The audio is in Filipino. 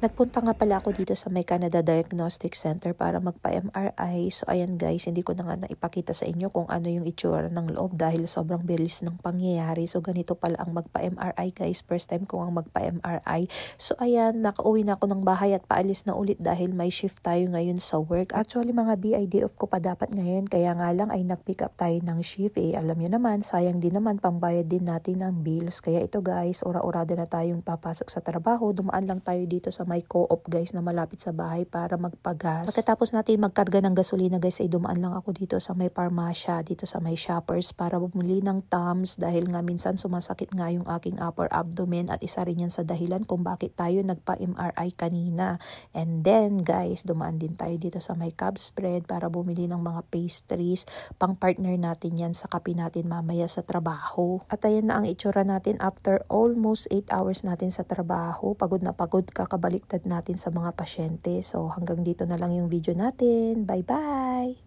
Nagpunta nga pala ako dito sa may Canada Diagnostic Center para magpa-MRI. So ayan guys, hindi ko na nga naipakita sa inyo kung ano yung itsura ng loob dahil sobrang bilis ng pangyayari. So ganito pala ang magpa-MRI guys. First time ko ang magpa-MRI. So ayan, nakauwi na ako ng bahay at paalis na ulit dahil may shift tayo ngayon sa work. Actually mga BID off ko pa dapat ngayon, kaya nga lang ay nag-pick up tayo ng shift. Alam nyo naman, sayang din naman, pambayad din natin ng bills. Kaya ito guys, ora-orada na tayong papasok sa trabaho. Dumaan lang tayo dito sa may co-op guys na malapit sa bahay para magpagas. Pagkatapos natin magkarga ng gasolina guys ay dumaan lang ako dito sa may parmasya, dito sa may shoppers para bumili ng Tums dahil nga minsan sumasakit nga yung aking upper abdomen at isa rin yan sa dahilan kung bakit tayo nagpa-MRI kanina. And then guys, dumaan din tayo dito sa may Cubs Spread para bumili ng mga pastries, pang partner natin yan sa kape natin mamaya sa trabaho. At ayan na ang itsura natin after almost 8 hours natin sa trabaho. Pagod na pagod, kakabaliktad natin sa mga pasyente. So hanggang dito na lang yung video natin. Bye-bye!